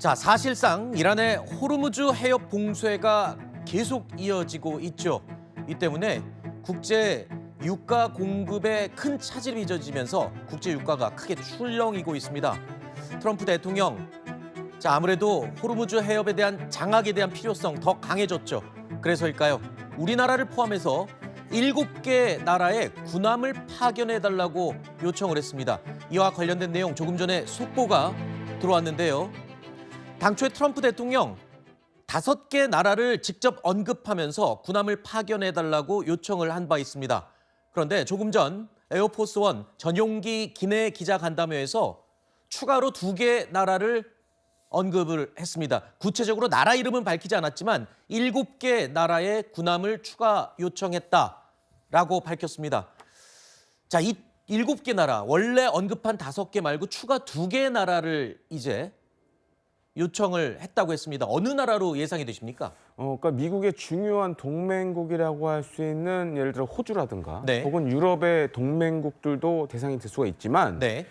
자, 사실상 이란의 호르무즈 해협 봉쇄가 계속 이어지고 있죠. 이 때문에 국제 유가 공급에 큰 차질이 빚어지면서 국제 유가가 크게 출렁이고 있습니다. 트럼프 대통령, 자, 아무래도 호르무즈 해협에 대한 장악에 대한 필요성 더 강해졌죠. 그래서일까요? 우리나라를 포함해서 7개 나라에 군함을 파견해달라고 요청을 했습니다. 이와 관련된 내용 조금 전에 속보가 들어왔는데요. 당초에 트럼프 대통령 5개 나라를 직접 언급하면서 군함을 파견해달라고 요청을 한 바 있습니다. 그런데 조금 전 에어포스 원 전용기 기내 기자간담회에서 추가로 2개 나라를 언급을 했습니다. 구체적으로 나라 이름은 밝히지 않았지만 7개 나라의 군함을 추가 요청했다라고 밝혔습니다. 자, 이 7개 나라, 원래 언급한 5개 말고 추가 2개 나라를 이제 요청을 했다고 했습니다. 어느 나라로 예상이 되십니까? 그러니까 미국의 중요한 동맹국이라고 할 수 있는 예를 들어 호주라든가 네. 혹은 유럽의 동맹국들도 대상이 될 수가 있지만 네.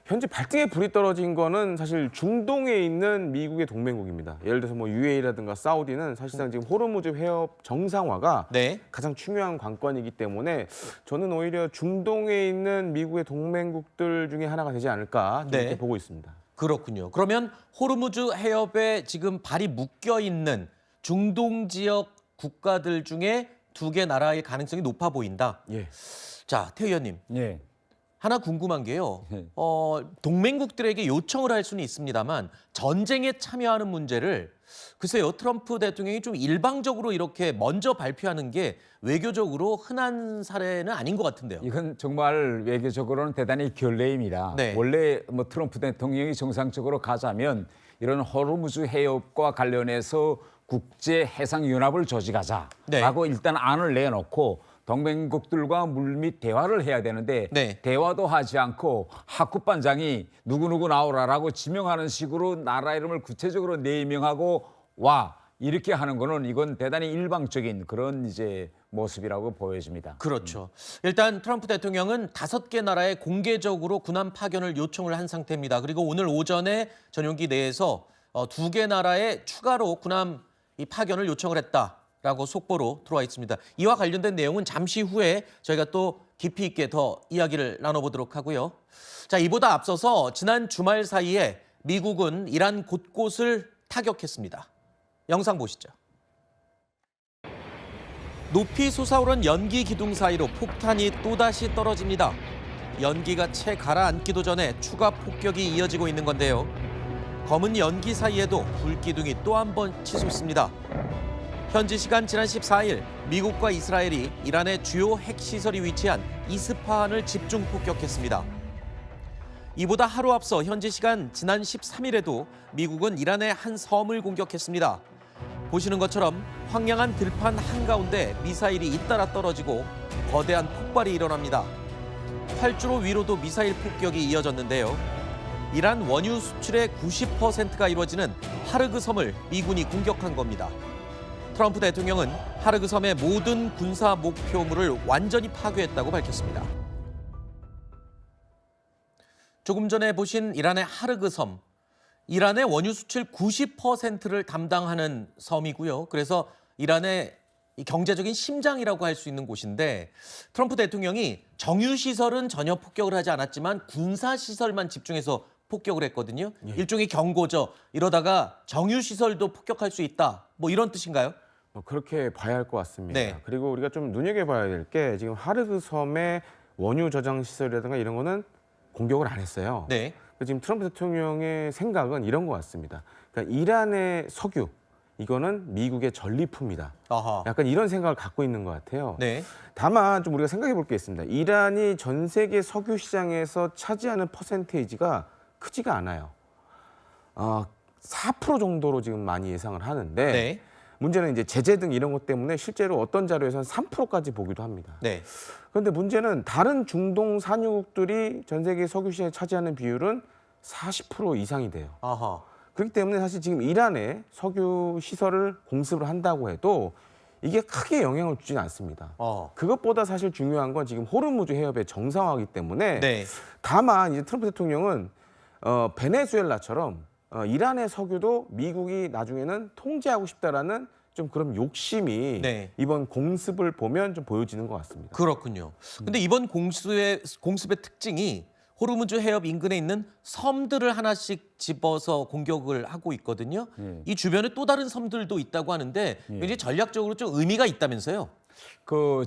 현재 발등에 불이 떨어진 거는 사실 중동에 있는 미국의 동맹국입니다. 예를 들어서 뭐 UAE라든가 사우디는 사실상 지금 호르무즈 해협 정상화가 네. 가장 중요한 관건이기 때문에 저는 오히려 중동에 있는 미국의 동맹국들 중에 하나가 되지 않을까 네. 이렇게 보고 있습니다. 그렇군요. 그러면 호르무즈 해협에 지금 발이 묶여 있는 중동 지역 국가들 중에 2개 나라의 가능성이 높아 보인다. 예. 자, 태 의원님. 예. 하나 궁금한 게요. 동맹국들에게 요청을 할 수는 있습니다만 전쟁에 참여하는 문제를 글쎄요, 트럼프 대통령이 좀 일방적으로 이렇게 먼저 발표하는 게 외교적으로 흔한 사례는 아닌 것 같은데요. 이건 정말 외교적으로는 대단히 결례입니다. 네. 원래 뭐 트럼프 대통령이 정상적으로 가자면 이런 호르무즈 해협과 관련해서 국제 해상 연합을 조직하자라고 일단 안을 내놓고 동맹국들과 물밑 대화를 해야 되는데 네. 대화도 하지 않고 하쿠반장이 누구누구 나오라라고 지명하는 식으로 나라 이름을 구체적으로 내명하고 와 이렇게 하는 거는 이건 대단히 일방적인 그런 이제 모습이라고 보여집니다. 그렇죠. 일단 트럼프 대통령은 5개 나라에 공개적으로 군함 파견을 요청을 한 상태입니다. 그리고 오늘 오전에 전용기 내에서 2개 나라에 추가로 군함 파견을 요청을 했다라고 속보로 들어와 있습니다. 이와 관련된 내용은 잠시 후에 저희가 또 깊이 있게 더 이야기를 나눠보도록 하고요. 자, 이보다 앞서서 지난 주말 사이에 미국은 이란 곳곳을 타격했습니다. 영상 보시죠. 높이 솟아오른 연기 기둥 사이로 폭탄이 또다시 떨어집니다. 연기가 채 가라앉기도 전에 추가 폭격이 이어지고 있는 건데요. 검은 연기 사이에도 불기둥이 또 한 번 치솟습니다. 현지 시간 지난 14일 미국과 이스라엘이 이란의 주요 핵시설이 위치한 이스파한을 집중 폭격했습니다. 이보다 하루 앞서 현지 시간 지난 13일에도 미국은 이란의 한 섬을 공격했습니다. 보시는 것처럼 황량한 들판 한가운데 미사일이 잇따라 떨어지고 거대한 폭발이 일어납니다. 활주로 위로도 미사일 폭격이 이어졌는데요. 이란 원유 수출의 90%가 이루어지는 하르그 섬을 미군이 공격한 겁니다. 트럼프 대통령은 하르그 섬의 모든 군사 목표물을 완전히 파괴했다고 밝혔습니다. 조금 전에 보신 이란의 하르그 섬, 이란의 원유 수출 90%를 담당하는 섬이고요. 그래서 이란의 경제적인 심장이라고 할 수 있는 곳인데 트럼프 대통령이 정유시설은 전혀 폭격을 하지 않았지만 군사시설만 집중해서 폭격을 했거든요. 예. 일종의 경고죠. 이러다가 정유시설도 폭격할 수 있다. 뭐 이런 뜻인가요? 그렇게 봐야 할 것 같습니다. 네. 그리고 우리가 좀 눈여겨봐야 될 게 지금 하르그 섬의 원유 저장 시설이라든가 이런 거는 공격을 안 했어요. 네. 지금 트럼프 대통령의 생각은 이런 것 같습니다. 그러니까 이란의 석유, 이거는 미국의 전리품이다. 아하. 약간 이런 생각을 갖고 있는 것 같아요. 네. 다만 좀 우리가 생각해 볼 게 있습니다. 이란이 전 세계 석유 시장에서 차지하는 퍼센테이지가 크지가 않아요. 4% 정도로 지금 많이 예상을 하는데 네. 문제는 이제 제재 등 이런 것 때문에 실제로 어떤 자료에서는 3%까지 보기도 합니다. 네. 그런데 문제는 다른 중동 산유국들이 전 세계 석유 시장에 차지하는 비율은 40% 이상이 돼요. 아하. 그렇기 때문에 사실 지금 이란에 석유 시설을 공습을 한다고 해도 이게 크게 영향을 주지는 않습니다. 그것보다 사실 중요한 건 지금 호르무즈 해협의 정상화이기 때문에 네. 다만 이제 트럼프 대통령은 베네수엘라처럼 이란의 석유도 미국이 나중에는 통제하고 싶다라는 좀 그런 욕심이 네. 이번 공습을 보면 좀 보여지는 것 같습니다. 그렇군요. 근데 이번 공습의 특징이 호르무즈 해협 인근에 있는 섬들을 하나씩 집어서 공격을 하고 있거든요. 이 주변에 또 다른 섬들도 있다고 하는데 굉장히 전략적으로 좀 의미가 있다면서요?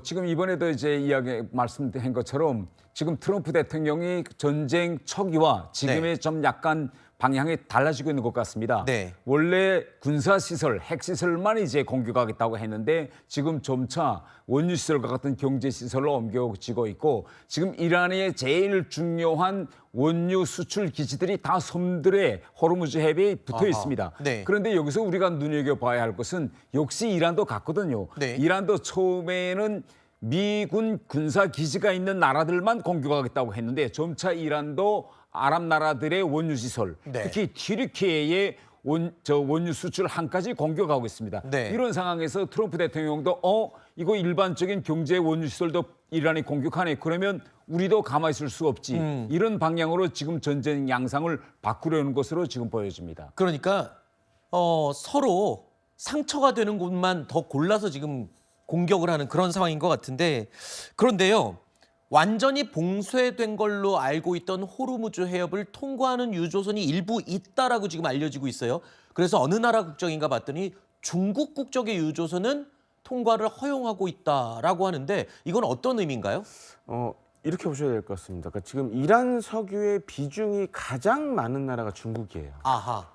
지금 이번에도 이제 이야기 말씀드린 것처럼 지금 트럼프 대통령이 전쟁 초기와 지금의 좀 약간 방향이 달라지고 있는 것 같습니다. 네. 원래 군사시설, 핵시설만 이제 공격하겠다고 했는데 지금 점차 원유시설과 같은 경제시설로 옮겨지고 있고 지금 이란의 제일 중요한 원유 수출 기지들이 다 섬들의 호르무즈 해협에 붙어 있습니다. 네. 그런데 여기서 우리가 눈여겨봐야 할 것은 역시 이란도 같거든요. 네. 이란도 처음에는 미군 군사 기지가 있는 나라들만 공격하겠다고 했는데 점차 이란도 아랍 나라들의 원유 시설, 네. 특히 튀르키예의 원유 수출 항까지 공격하고 있습니다. 네. 이런 상황에서 트럼프 대통령도 이거 일반적인 경제 원유 시설도 이란이 공격하네. 그러면 우리도 가만히 있을 수 없지. 이런 방향으로 지금 전쟁 양상을 바꾸려는 것으로 지금 보여집니다. 그러니까 서로 상처가 되는 곳만 더 골라서 지금 공격을 하는 그런 상황인 것 같은데 그런데요. 완전히 봉쇄된 걸로 알고 있던 호르무즈 해협을 통과하는 유조선이 일부 있다라고 지금 알려지고 있어요. 그래서 어느 나라 국적인가 봤더니 중국 국적의 유조선은 통과를 허용하고 있다라고 하는데 이건 어떤 의미인가요? 이렇게 보셔야 될 것 같습니다. 그러니까 지금 이란 석유의 비중이 가장 많은 나라가 중국이에요. 아하.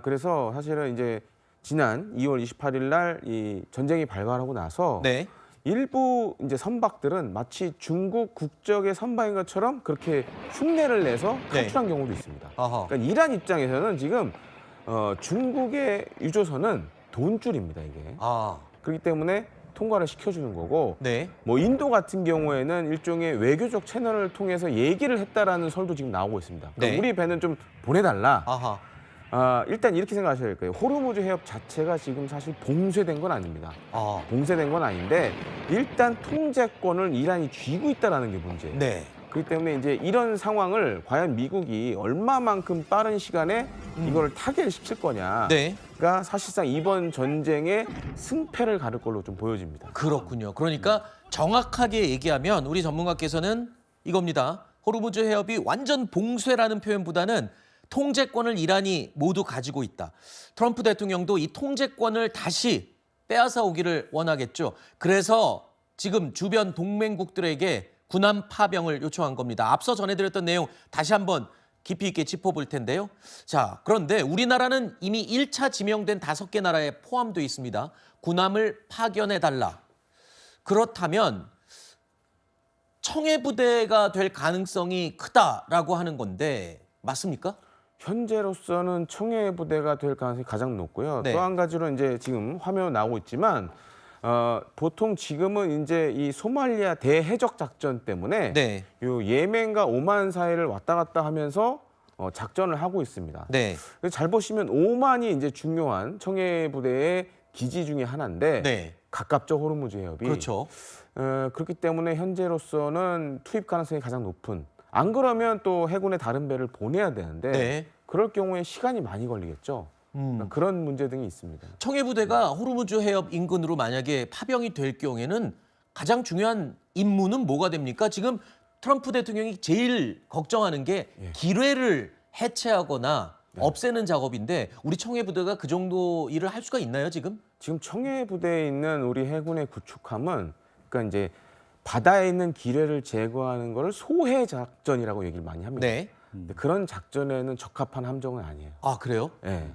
그래서 사실은 이제 지난 2월 28일 날 이 전쟁이 발발하고 나서 네. 일부 이제 선박들은 마치 중국 국적의 선박인 것처럼 그렇게 흉내를 내서 탈출한 경우도 있습니다. 아하. 그러니까 이란 입장에서는 지금 중국의 유조선은 돈줄입니다, 이게. 아. 그렇기 때문에 통과를 시켜주는 거고, 네. 뭐 인도 같은 경우에는 일종의 외교적 채널을 통해서 얘기를 했다라는 설도 지금 나오고 있습니다. 그러니까 네. 우리 배는 좀 보내달라. 아하. 일단 이렇게 생각하셔야 될 거예요. 호르무즈 해협 자체가 지금 사실 봉쇄된 건 아닙니다. 아. 봉쇄된 건 아닌데 일단 통제권을 이란이 쥐고 있다라는 게 문제예요. 네. 그렇기 때문에 이제 이런 상황을 과연 미국이 얼마만큼 빠른 시간에 이걸 타결시킬 거냐가 네. 사실상 이번 전쟁의 승패를 가를 걸로 좀 보여집니다. 그렇군요. 그러니까 정확하게 얘기하면 우리 전문가께서는 이겁니다. 호르무즈 해협이 완전 봉쇄라는 표현보다는 통제권을 이란이 모두 가지고 있다. 트럼프 대통령도 이 통제권을 다시 빼앗아 오기를 원하겠죠. 그래서 지금 주변 동맹국들에게 군함 파병을 요청한 겁니다. 앞서 전해드렸던 내용 다시 한번 깊이 있게 짚어볼 텐데요. 자, 그런데 우리나라는 이미 1차 지명된 5개 나라에 포함되어 있습니다. 군함을 파견해달라. 그렇다면 청해부대가 될 가능성이 크다라고 하는 건데 맞습니까? 현재로서는 청해부대가 될 가능성이 가장 높고요. 네. 또 한 가지로 이제 지금 화면 나오고 있지만 보통 지금은 이제 이 소말리아 대해적 작전 때문에 네. 요 예멘과 오만 사이를 왔다 갔다 하면서 작전을 하고 있습니다. 네. 그래서 잘 보시면 오만이 이제 중요한 청해부대의 기지 중에 하나인데 네. 가깝죠, 호르무즈 해협이. 그렇죠. 그렇기 때문에 현재로서는 투입 가능성이 가장 높은. 안 그러면 또 해군의 다른 배를 보내야 되는데 네. 그럴 경우에 시간이 많이 걸리겠죠. 그러니까 그런 문제 등이 있습니다. 청해부대가 호르무즈 해협 인근으로 만약에 파병이 될 경우에는 가장 중요한 임무는 뭐가 됩니까? 지금 트럼프 대통령이 제일 걱정하는 게 기뢰를 해체하거나 없애는 작업인데 우리 청해부대가 그 정도 일을 할 수가 있나요, 지금? 지금 청해부대에 있는 우리 해군의 구축함은 그러니까 이제 바다에 있는 기뢰를 제거하는 걸 소해 작전이라고 얘기를 많이 합니다. 네. 근데 그런 작전에는 적합한 함정은 아니에요. 아, 그래요? 네.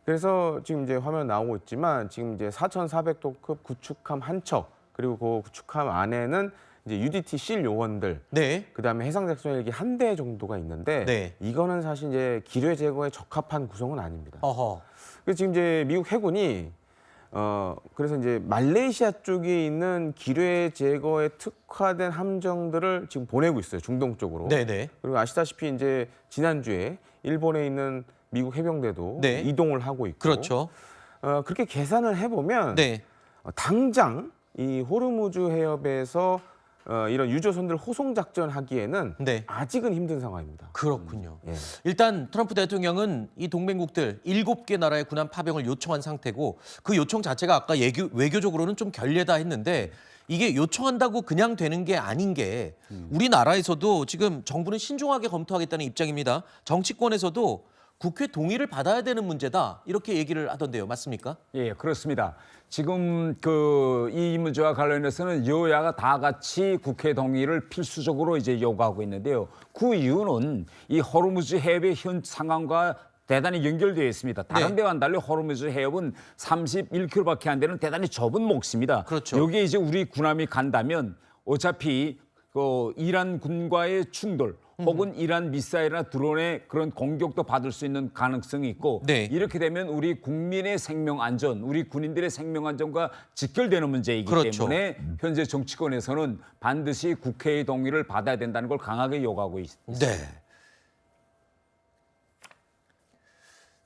그래서 지금 이제 화면 나오고 있지만 지금 이제 4,400도급 구축함 한 척 그리고 그 구축함 안에는 이제 UDT 실 요원들, 네. 그다음에 해상 작전 헬기 한 대 정도가 있는데 네. 이거는 사실 이제 기뢰 제거에 적합한 구성은 아닙니다. 어허. 그래서 지금 이제 미국 해군이 그래서 이제 말레이시아 쪽에 있는 기뢰 제거에 특화된 함정들을 지금 보내고 있어요. 중동 쪽으로. 네네. 그리고 아시다시피 이제 지난주에 일본에 있는 미국 해병대도 네. 이동을 하고 있고. 그렇죠. 그렇게 계산을 해보면 네. 당장 이 호르무즈 해협에서 이런 유조선들 호송 작전 하기에는 네. 아직은 힘든 상황입니다. 그렇군요. 예. 일단 트럼프 대통령은 이 동맹국들 7개 나라의 군함 파병을 요청한 상태고 그 요청 자체가 아까 외교적으로는 좀 결례다 했는데 이게 요청한다고 그냥 되는 게 아닌 게 우리나라에서도 지금 정부는 신중하게 검토하겠다는 입장입니다. 정치권에서도 국회 동의를 받아야 되는 문제다 이렇게 얘기를 하던데요. 맞습니까? 예, 그렇습니다. 지금 이 문제와 관련해서는 여야가 다 같이 국회 동의를 필수적으로 이제 요구하고 있는데요. 그 이유는 이 호르무즈 해협의 현 상황과 대단히 연결되어 있습니다. 다른 데와는 달리 호르무즈 해협은 31km밖에 안 되는 대단히 좁은 몫입니다. 그렇죠. 여기에 이제 우리 군함이 간다면 어차피 이란 군과의 충돌 혹은 이란 미사일이나 드론의 그런 공격도 받을 수 있는 가능성이 있고 네. 이렇게 되면 우리 국민의 생명 안전, 우리 군인들의 생명 안전과 직결되는 문제이기 그렇죠. 때문에 현재 정치권에서는 반드시 국회의 동의를 받아야 된다는 걸 강하게 요구하고 있습니다. 네.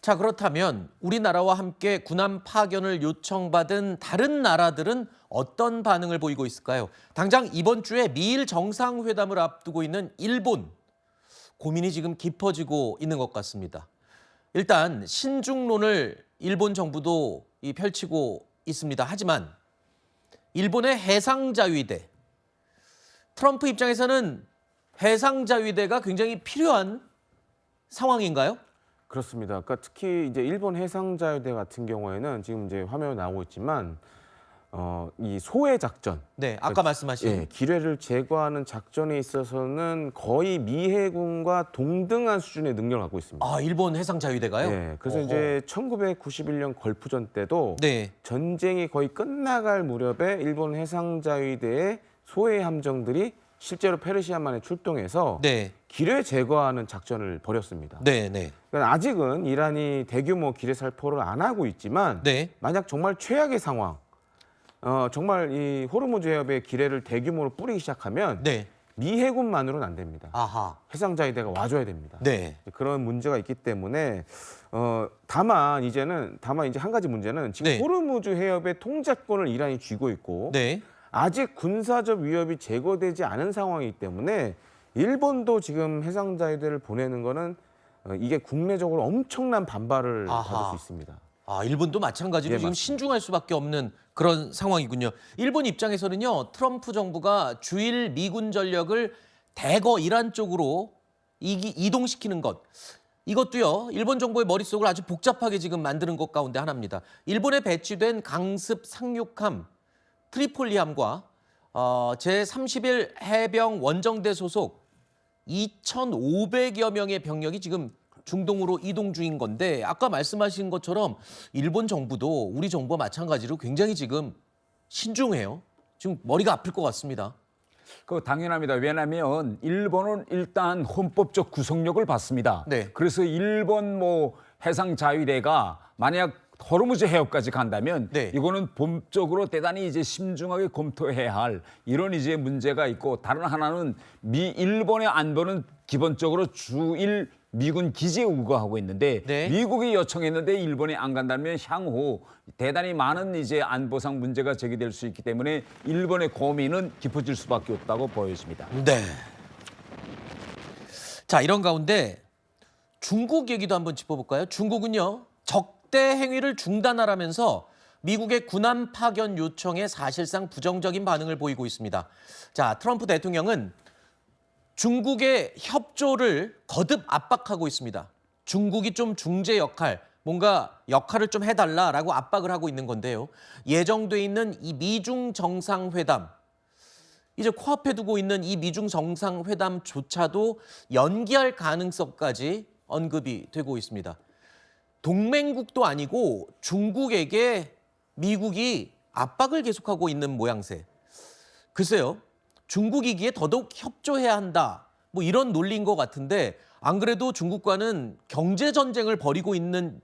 자, 그렇다면 우리나라와 함께 군함 파견을 요청받은 다른 나라들은 어떤 반응을 보이고 있을까요? 당장 이번 주에 미일 정상회담을 앞두고 있는 일본, 고민이 지금 깊어지고 있는 것 같습니다. 일단 신중론을 일본 정부도 펼치고 있습니다. 하지만 일본의 해상자위대, 트럼프 입장에서는 해상자위대가 굉장히 필요한 상황인가요? 그렇습니다. 그러니까 특히 이제 일본 해상자위대 같은 경우에는 지금 이제 화면에 나오고 있지만 이 소해 작전, 네, 아까 말씀하신 기뢰를 제거하는 작전에 있어서는 거의 미 해군과 동등한 수준의 능력을 갖고 있습니다. 아, 일본 해상자위대가요? 네, 그래서 어허. 이제 1991년 걸프전 때도 네. 전쟁이 거의 끝나갈 무렵에 일본 해상자위대의 소해 함정들이 실제로 페르시아만에 출동해서 네. 기뢰 제거하는 작전을 벌였습니다. 네, 네. 그러니까 아직은 이란이 대규모 기뢰 살포를 안 하고 있지만 네. 만약 정말 최악의 상황, 정말 이 호르무즈 해협에 기뢰를 대규모로 뿌리기 시작하면 네. 미 해군만으로는 안 됩니다. 아하. 해상자위대가 와줘야 됩니다. 네. 그런 문제가 있기 때문에 다만 이제 한 가지 문제는 지금 네. 호르무즈 해협의 통제권을 이란이 쥐고 있고 네. 아직 군사적 위협이 제거되지 않은 상황이기 때문에 일본도 지금 해상자위대를 보내는 거는 이게 국내적으로 엄청난 반발을 아하. 받을 수 있습니다. 아, 일본도 마찬가지로 예, 지금 맞습니다. 신중할 수밖에 없는 그런 상황이군요. 일본 입장에서는요, 트럼프 정부가 주일 미군 전력을 대거 이란 쪽으로 이동시키는 것. 이것도요, 일본 정부의 머릿속을 아주 복잡하게 지금 만드는 것 가운데 하나입니다. 일본에 배치된 강습 상륙함 트리폴리함과 제31 해병 원정대 소속 2,500여 명의 병력이 지금 중동으로 이동 중인 건데 아까 말씀하신 것처럼 일본 정부도 우리 정부와 마찬가지로 굉장히 지금 신중해요. 지금 머리가 아플 것 같습니다. 당연합니다. 왜냐하면 일본은 일단 헌법적 구속력을 받습니다. 네. 그래서 일본 해상자위대가 만약 호르무즈 해협까지 간다면 네. 이거는 법적으로 대단히 이제 심중하게 검토해야 할 이런 이제 문제가 있고 다른 하나는 일본의 안보는 기본적으로 주일 미군 기지에 우거하고 있는데 네. 미국이 요청했는데 일본이 안 간다면 향후 대단히 많은 이제 안보상 문제가 제기될 수 있기 때문에 일본의 고민은 깊어질 수밖에 없다고 보여집니다. 네. 자, 이런 가운데 중국 얘기도 한번 짚어볼까요? 중국은요, 적대 행위를 중단하라면서 미국의 군함 파견 요청에 사실상 부정적인 반응을 보이고 있습니다. 자, 트럼프 대통령은 중국의 협조를 거듭 압박하고 있습니다. 중국이 좀 중재 역할, 뭔가 역할을 좀 해달라라고 압박을 하고 있는 건데요. 예정돼 있는 이 미중 정상회담, 이제 코앞에 두고 있는 이 미중 정상회담조차도 연기할 가능성까지 언급이 되고 있습니다. 동맹국도 아니고 중국에게 미국이 압박을 계속하고 있는 모양새. 글쎄요. 중국이기에 더더욱 협조해야 한다. 뭐 이런 논리인 것 같은데 안 그래도 중국과는 경제 전쟁을 벌이고 있는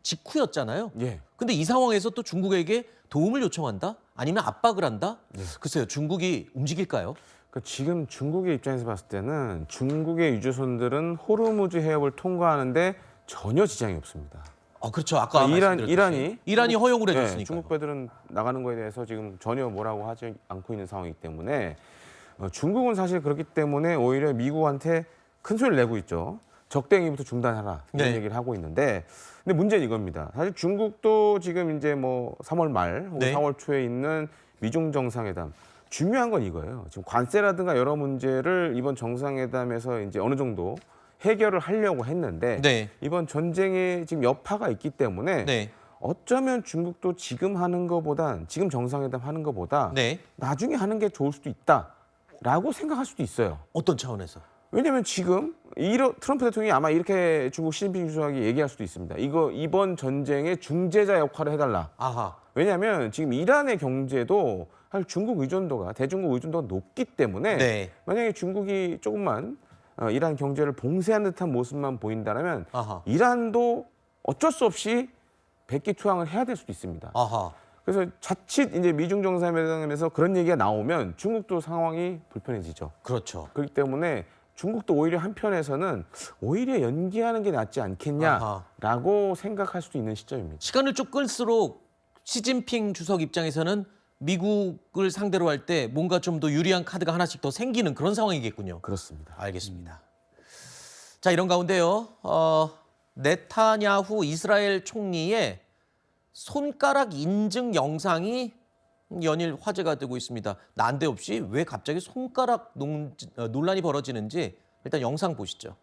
직후였잖아요. 예. 근데 이 상황에서 또 중국에게 도움을 요청한다? 아니면 압박을 한다? 글쎄요. 중국이 움직일까요? 그러니까 지금 중국의 입장에서 봤을 때는 중국의 유조선들은 호르무즈 해협을 통과하는데 전혀 지장이 없습니다. 그렇죠. 아까 이란이 허용을 해줬으니까. 중국 배들은 나가는 거에 대해서 지금 전혀 뭐라고 하지 않고 있는 상황이기 때문에 중국은 사실 그렇기 때문에 오히려 미국한테 큰 소리를 내고 있죠. 적대행위부터 중단하라 이런 얘기를 하고 있는데, 근데 문제는 이겁니다. 사실 중국도 지금 이제 뭐 3월 말 혹은 4월 초에 있는 미중 정상회담, 중요한 건 이거예요. 지금 관세라든가 여러 문제를 이번 정상회담에서 이제 어느 정도 해결을 하려고 했는데 이번 전쟁에 지금 여파가 있기 때문에 어쩌면 중국도 지금 하는 것보단, 지금 정상회담 하는 것보다 나중에 하는 게 좋을 수도 있다라고 생각할 수도 있어요. 어떤 차원에서? 왜냐하면 지금 트럼프 대통령이 아마 이렇게 중국 시진핑 주석이 얘기할 수도 있습니다. 이번 전쟁의 중재자 역할을 해달라. 왜냐하면 지금 이란의 경제도 사실 중국 의존도가, 대중국 의존도가 높기 때문에 만약에 중국이 조금만 이란 경제를 봉쇄하는 듯한 모습만 보인다면 이란도 어쩔 수 없이 백기투항을 해야 될 수도 있습니다. 그래서 자칫 이제 미중 정상회담에서 그런 얘기가 나오면 중국도 상황이 불편해지죠. 그렇죠. 그렇기 때문에 중국도 오히려 한편에서는 오히려 연기하는 게 낫지 않겠냐라고 생각할 수도 있는 시점입니다. 시간을 좀 끌수록 시진핑 주석 입장에서는 미국을 상대로 할 때 뭔가 좀 더 유리한 카드가 하나씩 더 생기는 그런 상황이겠군요. 그렇습니다. 알겠습니다. 자, 이런 가운데요. 네타냐후 이스라엘 총리의 손가락 인증 영상이 연일 화제가 되고 있습니다. 난데없이 왜 갑자기 손가락 논란이 벌어지는지 일단 영상 보시죠.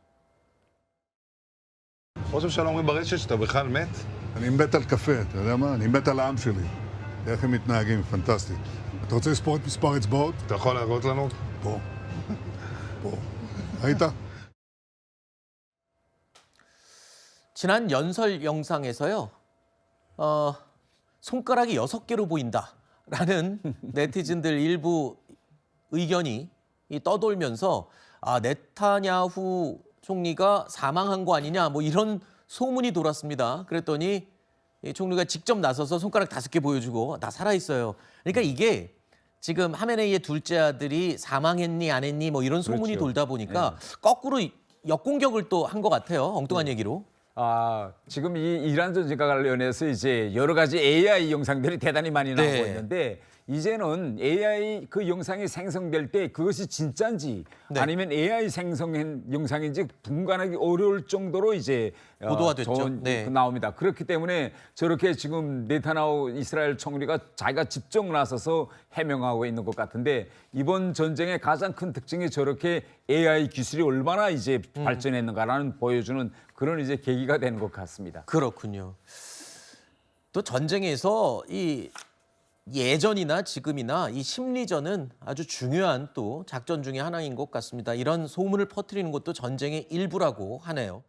חושב שלא אומרים ברשת שאתה בכלל מת? אני מת על קפה, אתה יודע מה? אני מת על העם שלי. איך הם מתנהגים, פנטסטי. אתה רוצה לספור את מספר אצבעות? אתה יכול להראות לנו? פה. פה. ראית? 지난 연설 영상에서요. 손가락이 6개로 보인다라는 네티즌들 일부 의견이 떠돌면서 네타냐후 총리가 사망한 거 아니냐 뭐 이런 소문이 돌았습니다. 그랬더니 이 총리가 직접 나서서 손가락 5개 보여주고 나 살아있어요. 그러니까 이게 지금 하메네이의 둘째 아들이 사망했니 안 했니 뭐 이런 소문이 돌다 보니까 거꾸로 역공격을 또 한 것 같아요. 엉뚱한 얘기로. 지금 이 이란 전쟁과 관련해서 이제 여러 가지 AI 영상들이 대단히 많이 나오고 있는데 이제는 AI 그 영상이 생성될 때 그것이 진짜인지 아니면 AI 생성한 영상인지 분간하기 어려울 정도로 이제 보도가 됐죠. 나옵니다. 그렇기 때문에 저렇게 지금 네타냐후 이스라엘 총리가 자기가 직접 나서서 해명하고 있는 것 같은데 이번 전쟁의 가장 큰 특징이 저렇게 AI 기술이 얼마나 이제 발전했는가라는 보여주는 그런 이제 계기가 되는 것 같습니다. 그렇군요. 또 전쟁에서 이 예전이나 지금이나 이 심리전은 아주 중요한 또 작전 중에 하나인 것 같습니다. 이런 소문을 퍼뜨리는 것도 전쟁의 일부라고 하네요.